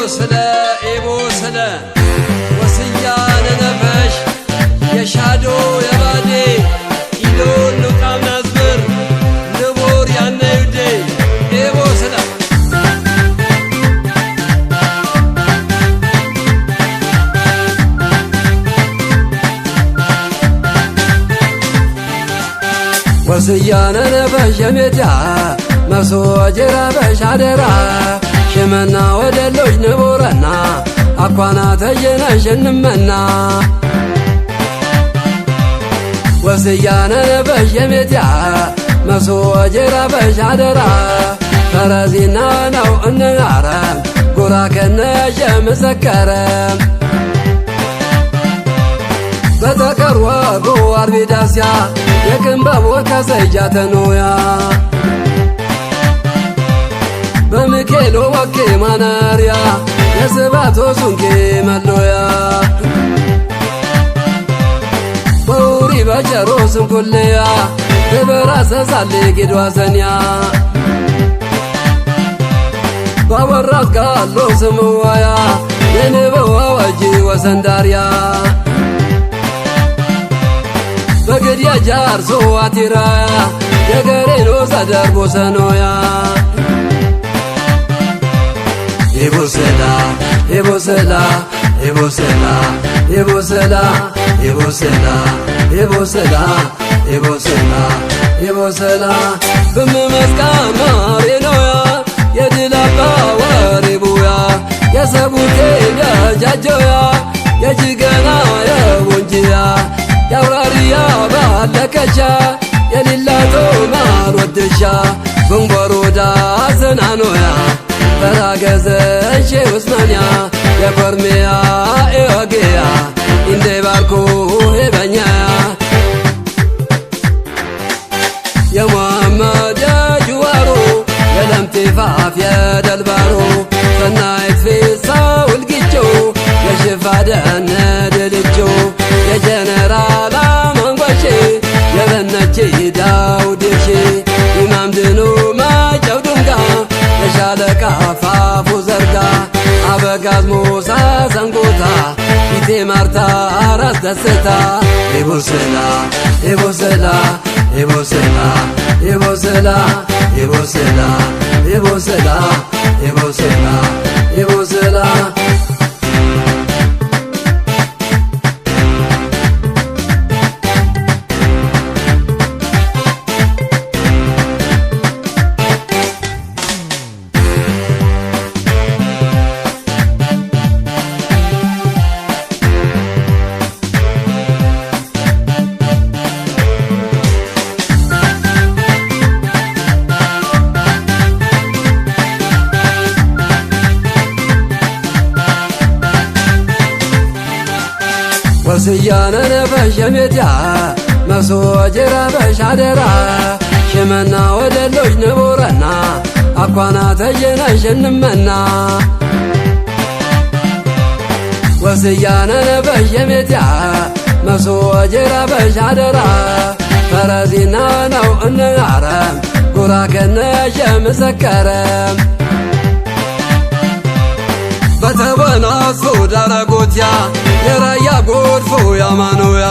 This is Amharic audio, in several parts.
ኤቦስለ ወስያነ ነፈሽ የሻዶ የባዴ ኢሎን ኑቃም ናዝብር ንቡር ያነዩዴ ኤቦስለ ወስያነ ነፈሽ የሜትያ መሶ ጀራ በሻደራ ሽመና ወደሎች ንቡረና አኳና ተየነሽ እንመና ወስያነ ነፈሽ የሜትያ መሶ ጀራ በሻደራ ፈረዚና ነው እንናረም ጉራ ከነሽ የምሰከረም በተቀርወጉ አርቢዳስያ የክንበቦት ከሰይጃተኖያ በሚኬሎ ወኬ ማናርያ የስባቶ ሱንኬ መሎያ በውሪ በጨሮ ስንኩልያ በበራሰሳሌ ጌድዋሰንያ ባወራት ጋሎ ስምዋያ የንበዋ ወጂ ወሰንዳርያ በገድያ ጃርሶ አቲራያ የገሬኖ ሰደርቦ ሰኖያ ኤቦስላ ኤቦስላ ኤቦስላ ኤቦስላ ኤቦስላ ኤቦስላ ኤቦስላ ኤቦስላ በመመስቃና ሬኖያ የድላባ ወሬቡያ የሰቡቴ የጃጆያ የጅገና የወንጂያ ያውራሪያ ባለከቻ የሊላቶ ማሮድሻ ብንጎሮዳ ዘናኖያ በራገዘሽ ውስማንያ የኮርሜያ ኤወጌያ እንደ ባርኮ ሄበኛ የሙሐመድ ጅዋሮ የለምቲፋፍ የደልባሮ ሰናይት ፊሳ ውልጊቾ የሽፋደነ ድልጆ የጀነራል አማንጓሼ የበነች ዳውድሼ ኢማም ድኑ ማጨው ድንጋ የሻለቃ ፋፉ ዘርጋ አበጋዝ ሞሳ ሰንጎታ ፊቴ ማርታ ራስ ደስታ ኤቦስላ ኤቦስላ ኤቦስላ ኤቦስላ ኤቦስላ ኤቦስላ ኤቦስላ ኤቦስላ ወስያነ ነፈሽ የሜትያ መሶ ጀራ በሻደራ ሽመና ወደሎች ንቡረና አኳና ተየነሽ እንመና ወስያነ ነፈሽ የሜትያ መሶ ጀራ በሻደራ ፈረዚና ነው እንናረም ጉራ ከነሽ የምሰከረም በተበናሶ ዳረጎትያ የራያ ጎድፎ ያማኖያ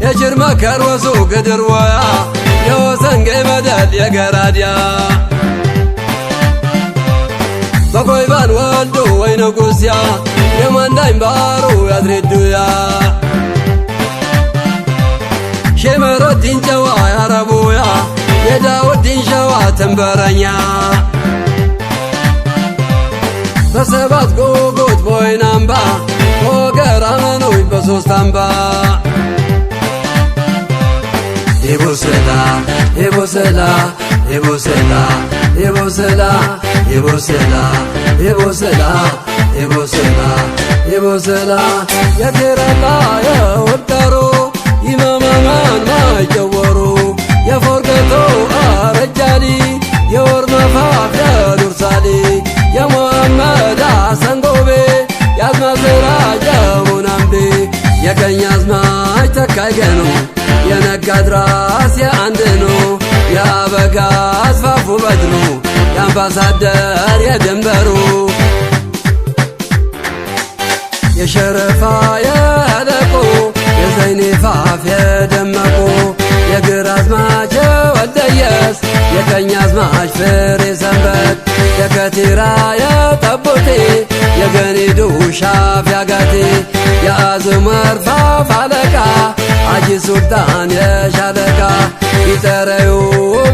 የጅርመከር ወሶ ግድርወያ የወሰንጌ መደል የገራድያ በኮይባን ወልዶ ወይ ንጉስያ የማንዳኝ ባሮ ያድሬዱያ ሼመሮዲን ጨዋ ያረቡያ የዳውዲን ሸዋ ትንበረኛ በሰባት ጎጎት በወይናምባ ሆገራ መኖይ በሶስት አምባ ኤቦስላ ኤቦስላ ኤቦስላ ኤቦስላ ኤቦስላ ኤቦስላ ኤቦስላ ኤቦስላ የቴረላ የወደሮ ኢማማማን ማይጨወሩ የፎርገቶ አረጃሊ የወር መፋፍ የዱርሳሊ የሙሐመድ ሰንጎቤ ያዝማዝራ ጀሙናምቤ የቀኛዝማች ተካይገኑ የነጋድራስ የአንድ ነው የአበጋዝ ፋፉ በድሩ አምባሳደር የድንበሩ የሸረፋ የአለቆ የዘይኔ ፋፍ የደመቁ የግራዝማች የወልደየስ የቀኛዝማች ፍሬ ሰንበት የከቲራ የጠቦቴ የገኒዱ ሻፍ ያጋቴ የአዝመር ፋፍ አለቃ አጂ ሱልጣን የሻለቃ ይጠረዩ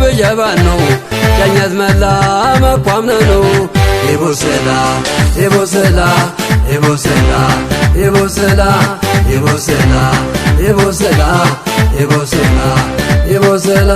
ብጀባን ነው ቀኛዝ መላ መኳምነኑ ይቦሰላ ይቦሰላ ይቦሰላ ይቦሰላ ይቦሰላ ይቦሰላ ይቦሰላ ይቦሰላ